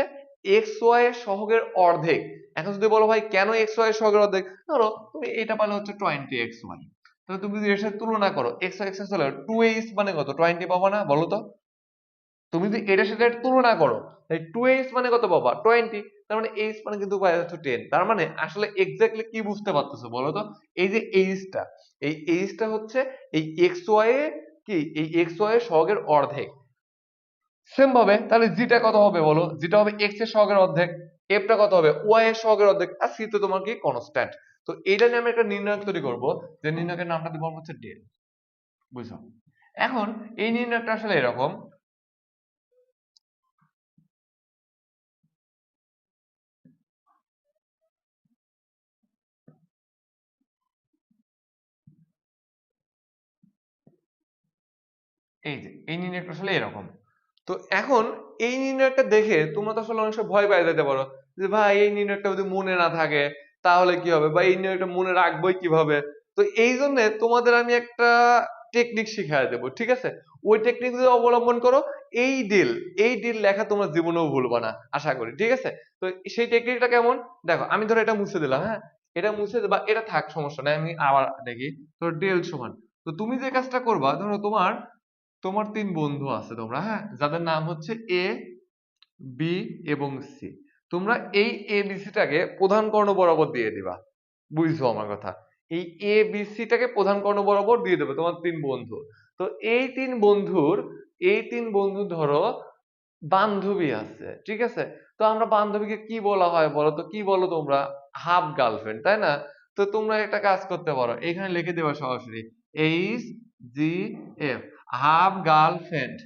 S1: এক্স ওয়াই এর সহগের অর্ধেক। এখন যদি বলো ভাই কেন এক্স ওয়াই এর সহগের অর্ধেক, ধরো তুমি এটা পালে হচ্ছে 20xy, তাহলে তুমি যদি এর সাথে তুলনা করো এক্স এক্স হলে 2h মানে কত? 20 পাবো না বলো তো? তুমি যদি এটার সাথে এটা তুলনা করো, তাই 2h মানে কত পাবা? 20। তার মানে h মানে কিন্তু পাওয়া যাচ্ছে 10। তার মানে আসলে এক্স্যাক্টলি কি বুঝতে পারতেছো বলো তো? এই যে h টা, এই h টা হচ্ছে এই xy এর কি, এই xy এর সহগের অর্ধেক। সেম ভাবে তাহলে g টা কত হবে বলো? g টা হবে x এর সহগের অর্ধেক, f টা কত হবে? y এর সহগের অর্ধেক, আর c তো তোমার কি কনস্ট্যান্ট। তো এইটা নিয়ে আমি একটা নির্ণায়ক তৈরি করব, যে নির্ণায়কের নামটা দিব হচ্ছে ডেল। বুঝছো? এখন এই নির্ণায়কটা আসলে এরকম, এই যে এই নির্ণয়টা আসলে এরকম। তো এখন এই নির্ণয়টা দেখে তোমরা তো আসলে অনেক সময় ভয় পেয়ে যেতে পারো যে ভাই এই নির্ণয়টা যদি মনে না থাকে তাহলে কি হবে, বা এই নির্ণয়টা মনে রাখবোই কিভাবে? তো এই জন্য তোমাদের আমি একটা টেকনিক শিখিয়ে দেবো, ঠিক আছে? ওই টেকনিক যদি অবলম্বন করো, এই ডিল, এই ডিল লেখা তোমরা জীবনেও ভুলবা না আশা করি, ঠিক আছে? তো সেই টেকনিকটা কেমন দেখো, আমি ধরো এটা মুছে দিলাম, হ্যাঁ? এটা মুছে বা এটা থাক, সমস্যা নাই, আমি আবার দেখি। তো ডেল সমান, তো তুমি যে কাজটা করবা, ধরো তোমার তোমার 3 বন্ধু আছে তোমরা, হ্যাঁ, যাদের নাম হচ্ছে এ, বি এবং সি। তোমরা এই এ বি সি টাকে প্রধান কর্ণ বরাবর দিয়ে দিবা। বুঝছো আমার কথা? এই এ বি সি টাকে প্রধান কর্ণ বরাবর দিয়ে দেবে তোমার 3 বন্ধু। তো এই তিন বন্ধু ধরো বান্ধবী আছে, ঠিক আছে? তো আমরা বান্ধবীকে কি বলা হয় বলো তো? কি বলো তোমরা? হাফ গার্লফ্রেন্ড, তাই না? তো তোমরা একটা কাজ করতে পারো, এখানে লিখে দেবা সরাসরি H G F, half girlfriend,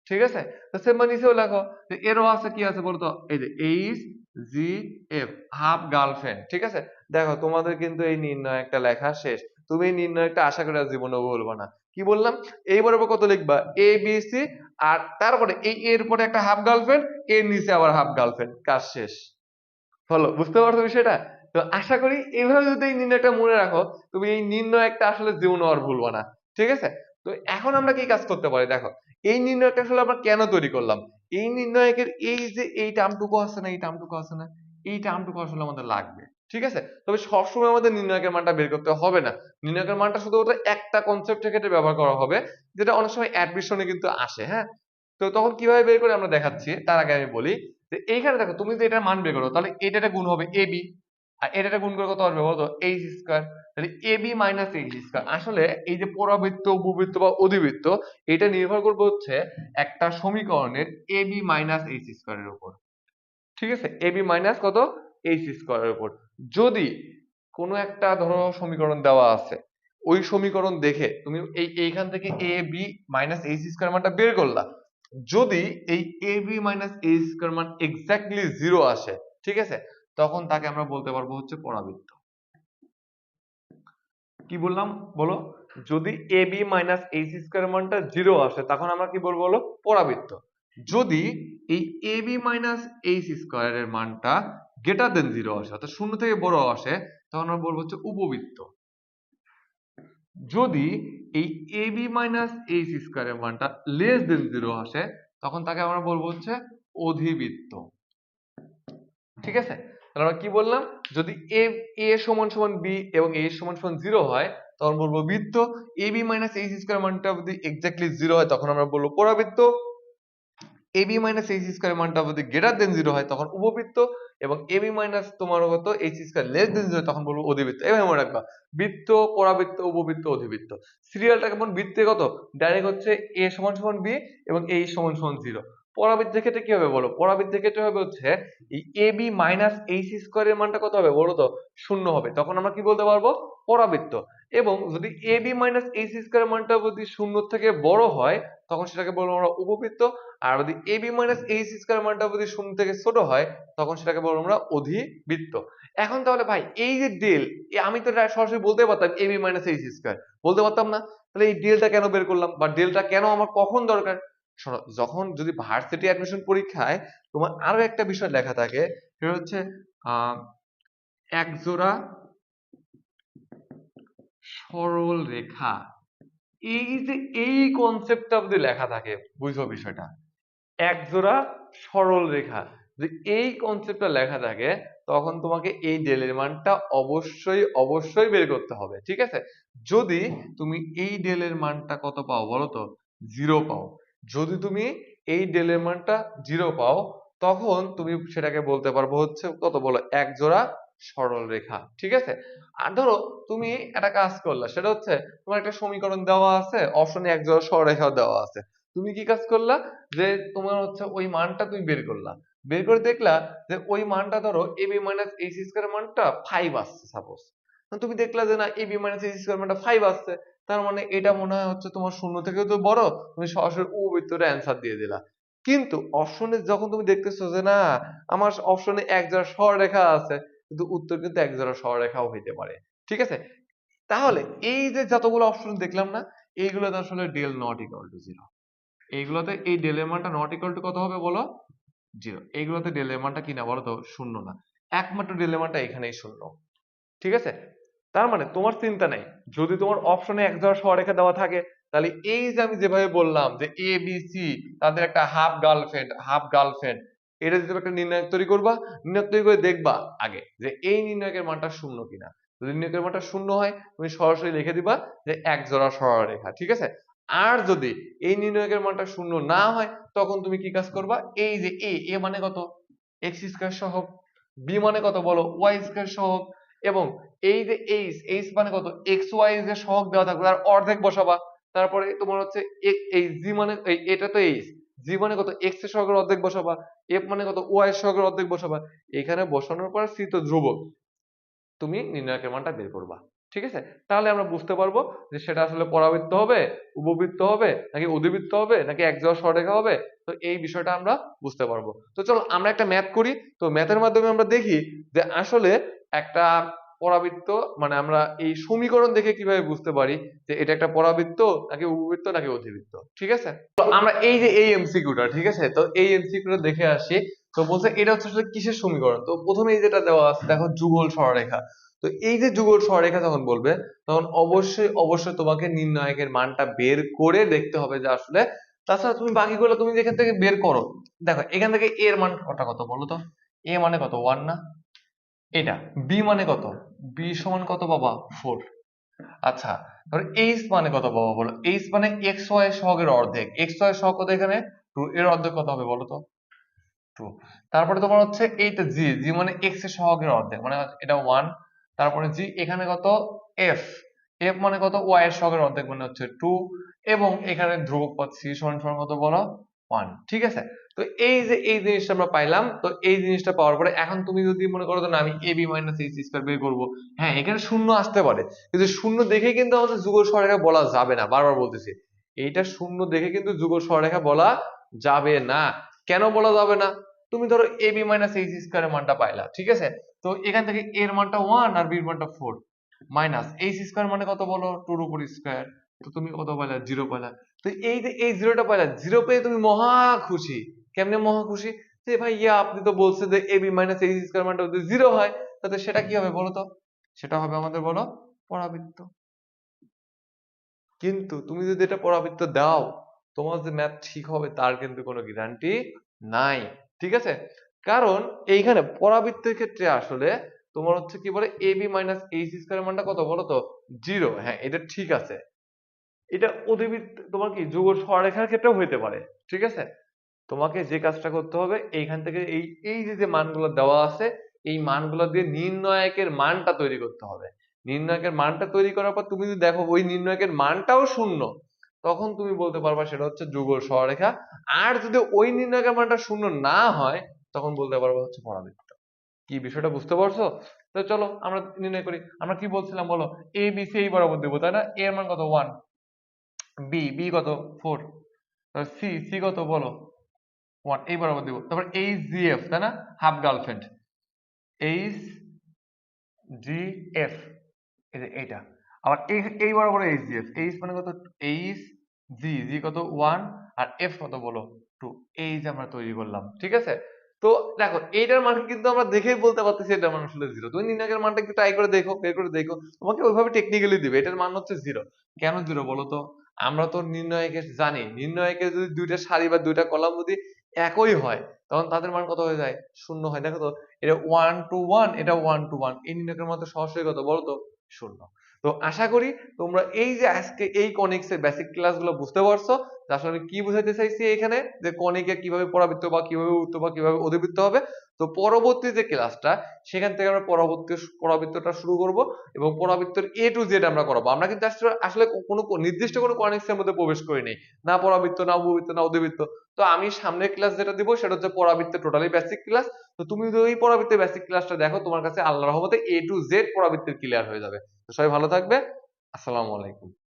S1: ঠিক আছে? তো সেম নিচেও লেখো যে এরও আছে, কি আছে বলতো? এই যে H G F, half girlfriend, ঠিক আছে? দেখো তোমাদের কিন্তু এই নির্ণয় লেখা শেষ। তুমি এই নির্ণয়টা আশা করি আর জীবনে বলবো না। কি বললাম? এইবার কত লিখবা? এ বি সি, আর তারপরে এই এর পরে একটা হাফ গার্লফ্রেন্ড, এর নিচে আবার হাফ গার্লফ্রেন্ড, কাজ শেষ। হলো, বুঝতে পারছো বিষয়টা? তো আশা করি এইভাবে যদি এই নির্ণয়টা মনে রাখো, তুমি এই নির্ণয় একটা আসলে জীবনে আর ভুলবা না, ঠিক আছে? তো এখন আমরা কি কাজ করতে পারি দেখো, এই নির্ণয়টা আসলে আমরা কেন তৈরি করলাম? এই নির্ণয়কের এই যে এই টার্মটুকু আছে না, এই টার্মটুকু আছে না, এই টার্মটুকু আসলে আমাদের লাগবে, ঠিক আছে? তবে সবসময় আমাদের নির্ণয়কের মানটা বের করতে হবে না। নির্ণয়কের মানটা শুধুমাত্র একটা কনসেপ্টের ক্ষেত্রে ব্যবহার করা হবে, যেটা অনেক সময় অ্যাডমিশনে কিন্তু আসে, হ্যাঁ? তো তখন কিভাবে বের করে আমরা দেখাচ্ছি, তার আগে আমি বলি যে এইখানে দেখো, তুমি যদি এটার মান বের করো তাহলে এটা গুণ হবে এবি, আর এটা গুণ করে কত আসবে বলতো? H square. তাহলে এবি মাইনাস এইচ স্কয়ার, আসলে এই যে পরাবৃত্ত, উপবৃত্ত বা অধিবৃত্ত, এটা নির্ভর করবে হচ্ছে একটা সমীকরণের এবি মাইনাস এইচ স্কয়ারের উপর, ঠিক আছে? এবি মাইনাস কত? এইচ স্কয়ারের উপর। যদি কোনো একটা ধরো সমীকরণ দেওয়া আছে, ওই সমীকরণ দেখে তুমি এইখান থেকে A B minus H square মানটা বের করলা, যদি এই A B minus H square মান এক্স্যাক্টলি 0 আসে, ঠিক আছে, তখন তাকে আমরা বলতে পারবো হচ্ছে পরাবৃত্ত। কি বললাম বলো? যদি A B minus H square মানটা 0 আসে তখন আমরা কি বলবো বলো? পরাবৃত্ত। যদি এই এ বি মাইনাস এইচ স্কয়ারের মানটা গ্রেটার দেন 0 আসে, অর্থাৎ শূন্য থেকে বড় আসে, তখন আমরা বলবো হচ্ছে উপবৃত্ত। যদি এই এ বি মাইনাস এইচ স্কয়ারের মানটা লেস দেন 0 আসে, তখন তাকে আমরা বলবো হচ্ছে অধিবৃত্ত, ঠিক আছে? তাহলে আমরা কি বললাম, যদি এ সমান সমান বি এবং এ সমান সমান 0 হয় তখন বলবো বৃত্ত, A B minus H square মানটা যদি এক্স্যাক্টলি 0 হয় তখন আমরা বলবো পরাবৃত্ত, A B minus H square মানটা যদি গ্রেটার দেন 0 হয় তখন উপবৃত্ত, এবং এ বি মাইনাস তোমার কত এইচ স্কয়ার লেস দেন 0 তখন বলবো অধিবৃত্ত। এভাবে মনে রাখবা, বৃত্ত, পরাবৃত্ত, উপবৃত্ত, অধিবৃত্ত। সিরিয়ালটা কেমন, বৃত্তে কত ডাইরেক্ট হচ্ছে এ সমান সমান বি এবং এ সমান সমান 0। পরাবৃত্তের ক্ষেত্রে কি হবে বলো, পরাবৃত্তের ক্ষেত্রে হবে হচ্ছে এই এ বি মাইনাস এইচ স্কয়ারের মানটা কত হবে বলো তো, 0 হবে, তখন আমরা কি বলতে পারবো, পরাবৃত্ত। এবং যদি এ বি মাইনাস এইচ স্কয়ারের মানটা যদি 0 থেকে বড় হয় তখন সেটাকে বলবো আমরা উপবৃত্ত। আর যদি A B minus H square মানটা যদি 0 থেকে ছোট হয় তখন সেটাকে বলবো আমরা অধিবৃত্ত। এখন তাহলে ভাই এই যে ডেল, আমি তো সরাসরি বলতে পারতাম A B minus H square, বলতে পারতাম না? তাহলে এই ডেলটা কেন বের করলাম, বা ডেলটা কেন আমার কখন দরকার? শোনো, যখন যদি ভার্সিটি অ্যাডমিশন পরীক্ষায় তোমার আরো একটা বিষয় লেখা থাকে, সেটা হচ্ছে আহ এক জোড়া সরল রেখা, এই যে এই কনসেপ্টটা যদি লেখা থাকে, বুঝো বিষয়টা, একজোড়া সরল রেখা যদি এই কনসেপ্টটা লেখা থাকে তখন তোমাকে এই ডেলের মানটা অবশ্যই অবশ্যই বের করতে হবে, ঠিক আছে? যদি তুমি এই ডেলের মানটা কত পাও বলো তো, 0 পাও, যদি তুমি এই ডেলের মানটা 0 পাও তখন তুমি সেটাকে বলতে পারবো হচ্ছে কত বলো, এক জোড়া সরল রেখা, ঠিক আছে? আর ধরো তুমি একটা কাজ করলা, সেটা হচ্ছে তোমার একটা সমীকরণ দেওয়া আছে, অপশনে এক জোড়া সরলরেখাও দেওয়া আছে, তুমি কি কাজ করলা, যে তোমার হচ্ছে ওই মানটা তুমি বের করলা, বের করে দেখলা যে ওই মানটা ধরো A B minus H square মানটা 5 আসছে সাপোজ, তুমি দেখলা যে না A B minus H square মানটা 5 আসছে, তার মানে এটা মনে হয় হচ্ছে তোমার শূন্য থেকেও তো বড়, তুমি সরাসরি উপবৃত্তটা অ্যান্সার দিয়ে দিলা। কিন্তু অপশনে যখন তুমি দেখতেছো যে না আমার অপশনে এক জোড়া সরলরেখা আছে, কিন্তু উত্তর কিন্তু এক জোড়া সরলরেখাও হইতে পারে, ঠিক আছে? তাহলে এই যে যতগুলো অপশন দেখলাম না, এইগুলোতে আসলে ডেল নট ইকুয়াল টু 0, এইগুলোতে এই ডেলের মানটা নট ইকুয়াল টু কত হবে বলো, 0। এইগুলোতে ডেলের মানটা কি না বলো তো, শূন্য না, একমাত্র ডেলের মানটা এখানেই শূন্য, ঠিক আছে? তার মানে তোমার চিন্তা নাই, যদি তোমার অপশনে এক জোড়া সরলরেখা দেওয়া থাকে তাহলে এই যে আমি যেভাবে বললাম যে এ বি সি তাদের একটা হাফ গার্লফ্রেন্ড, এটা যদি তুমি একটা নির্ণায়ক তৈরি করবা, নির্ণায়ক তৈরি করে দেখবা আগে যে এই নির্ণায়কের মানটা শূন্য কিনা, যদি নির্ণায়কের মানটা শূন্য হয় তুমি সরাসরি লিখে দিবা যে এক জোড়া সরলরেখা, ঠিক আছে? আর যদি এই নির্ণায়কের মানটা শূন্য না হয় তখন তুমি কি কাজ করবা, এই যে এ মানে কত, এক্স স্কয়ার সহগ, বি মানে কত বলো, ওয়াই স্কয়ার সহগ, এবং এই যে এইচ মানে কত, এক্স ওয়াই যে সহগ দেওয়া থাকবে তার অর্ধেক বসাবা। তারপরে তোমার হচ্ছে এই জি মানে এটা তো এইচ, জি মানে কত, এক্স এর সহগের অর্ধেক বসাবা, এফ মানে কত, ওয়াই এর সহগের অর্ধেক বসাবা। এখানে বসানোর পর সি তো ধ্রুবক, তুমি নির্ণায়কের মানটা বের করবা, ঠিক আছে? তাহলে আমরা বুঝতে পারবো যে সেটা আসলে পরাবৃত্ত হবে, উপবৃত্ত হবে, নাকি অধিবৃত্ত হবে, নাকি এক জোড়া সরলরেখা হবে। তো এই বিষয়টা আমরা বুঝতে পারবো। তো চলো আমরা একটা ম্যাথ করি, তো ম্যাথের মাধ্যমে আমরা দেখি যে আসলে একটা পরাবৃত্ত মানে আমরা এই সমীকরণ দেখে কিভাবে বুঝতে পারি যে এটা একটা পরাবৃত্ত নাকি উপবৃত্ত নাকি অধিবৃত্ত, ঠিক আছে? তো আমরা এই যে এই এমসিকিউটা, ঠিক আছে, তো এই এমসিকিউটা দেখে আসি। তো বলছে এটা হচ্ছে আসলে কিসের সমীকরণ, তো প্রথমে এই যেটা দেওয়া আছে দেখো যুগল সরলরেখা, তো এই যে যুগল সরলরেখা যখন বলবে তখন অবশ্যই অবশ্যই তোমাকে নির্ণায়কের মানটা বের করে দেখতে হবে যে আসলে, তাছাড়া তুমি বাকিগুলো তুমি যেখান থেকে বের করো, দেখো এখান থেকে এ এর মান কত বলো তো, এ মানে কত 1 না, এটা বি মানে কত, বি সমান কত বাবা 4, আচ্ছা ধরো এইচ মানে কত বাবা বলো, এইচ মানে এক্স ওয়াই সহগের অর্ধেক, এক্স ওয়াই সহগ কত এখানে 2, এর অর্ধেক কত হবে বলো তো 2। তারপরে তোমার হচ্ছে এইটা জি, জি মানে এক্স এর সহগের অর্ধেক মানে এটা 1, তারপরে জি এখানে কত এফ, এফ মানে কত ওয়াই এর সহগের অর্ধেক মানে হচ্ছে 2, এবং এখানে ধ্রুবক পদ সি সমান সমান কত বলো 1, ঠিক আছে? তো এই যে এই জিনিসটা আমরা পাইলাম, তো এই জিনিসটা পাওয়ার পরে এখন তুমি যদি মনে করো যে না আমি এবি মাইনাস এইচ স্কয়ার বের করবো, হ্যাঁ এখানে শূন্য আসতে পারে, কিন্তু শূন্য দেখে কিন্তু আমাদের যুগল সরলরেখা বলা যাবে না, বারবার বলতেছি এইটা শূন্য দেখে কিন্তু যুগল সরলরেখা বলা যাবে না। কেন বলা যাবে না, তুমি ধরো ab মাইনাস এইচ স্কয়ার এর মানটা পাইলা, ঠিক আছে? তো এখান থেকে a এর মানটা 1 আর b এর মানটা 4, মাইনাস এইচ স্কয়ার মানে কত বলো 2 এর উপর স্কয়ার, তো তুমি কত পাইলা 0 পাইলা। তো এই যে এই 0টা পাইলা, 0 পেয়ে তুমি মহা খুশি। কেমনে মহা খুশি, যে ভাইয়া আপনি তো বলছেন যে ab মাইনাস এইচ স্কয়ার মানটা যদি 0 হয় তাহলে সেটা কি হবে বলো তো, সেটা হবে আমাদের বলো পরাবৃত্ত। কিন্তু তুমি যদি এটা পরাবৃত্ত দাও, তোমার যে ম্যাথ ঠিক হবে তার কিন্তু কোনো গ্যারান্টি নাই, ঠিক আছে? কারণ এইখানে পরাবৃত্তের ক্ষেত্রে আসলে তোমার হচ্ছে কি বলে ab মাইনাস এইচ স্কয়ারের মানটা কত বলো তো 0। হ্যাঁ, এটা ঠিক আছে। এটা অধিবৃত্ত তোমার কি যুগল সরলরেখার ক্ষেত্রেও হইতে পারে। ঠিক আছে? তোমাকে যে কাজটা করতে হবে এইখান থেকে এই যে মানগুলো দেওয়া আছে এই মানগুলো দিয়ে নির্ণায়কের মানটা তৈরি করতে হবে। নির্ণায়কের মানটা তৈরি করার পর তুমি যদি দেখো ওই নির্ণায়কের মানটাও শূন্য, তখন তুমি বলতে পারবা সেটা হচ্ছে যুগল সরলরেখা। আর যদি ওই নির্ণায়কের মানটা শূন্য না হয় তখন বলতে পারবা হচ্ছে পরাবৃত্ত। কি বিষয়টা বুঝতে পারছো? তো চলো আমরা নির্ণয় করি। আমরা কি বলছিলাম বলো? এ বি সি এই বরাবর দেবো তাই না? এ এর মান কত 1, বি কত 4, সি কত বলো 1, এই বরাবর দিব। তারপর এইচ জি এফ তাই না, half girlfriend, H G F, এই যে এইটা। আবার এই বরাবর এইচ জি এফ, এইচ মানে কত, এইচ জি কত 1 আর এফ কত বলো 2, এই যে আমরা তৈরি করলাম। ঠিক আছে? তো দেখো এইটার মান কিন্তু আমরা দেখেই বলতে পারতেছি এটার মান আসলে 0। তুমি নির্ণায়কের মানটা একটু ট্রাই করে দেখো, বের করে দেখো, তোমাকে ওইভাবে টেকনিক্যালি দিবে এটার মান হচ্ছে 0। কেন 0 বলো তো? আমরা তো নির্ণায়কের জানি নির্ণায়কের যদি দুইটা সারি বা দুইটা কলাম যদি একই হয় তখন তাদের মান কত হয়ে যায়, শূন্য হয়। দেখো তো এটা 1 to 1, এটা 1 to 1, এই নির্ণায়কের মান তো সরাসরি কত বলো তো, শূন্য। তো আশা করি তোমরা এই যে আজকে এই কনিক্স এর বেসিক ক্লাসগুলো বুঝতে পারছো যে আসলে আমি কি বোঝাতে চাইছি এখানে, যে কনিকে কিভাবে পরাবৃত্ত বা কিভাবে উত্ত বা কিভাবে অধিবৃত্ত হবে। তো পরবর্তী যে ক্লাসটা সেখান থেকে আমরা পরবর্তী পরাবৃত্তটা শুরু করব এবং পরাবৃত্তের এ টু জেড আমরা করাবো। আমরা কিন্তু আসলে কোনো নির্দিষ্ট কোনো কনিক্স এর মধ্যে প্রবেশ করি নাই, না পরাবৃত্ত না উপবৃত্ত না অধিবৃত্ত। তো আমি সামনের ক্লাস যেটা দিব সেটা হচ্ছে পরাবৃত্তের টোটালি বেসিক ক্লাস। তো তুমি যদি ওই পরাবৃত্তের বেসিক ক্লাসটা দেখো তোমার কাছে আল্লাহর রহমতে এ টু জেড পরাবৃত্তের ক্লিয়ার হয়ে যাবে। তো সবাই ভালো থাকবে। আসসালামু আলাইকুম।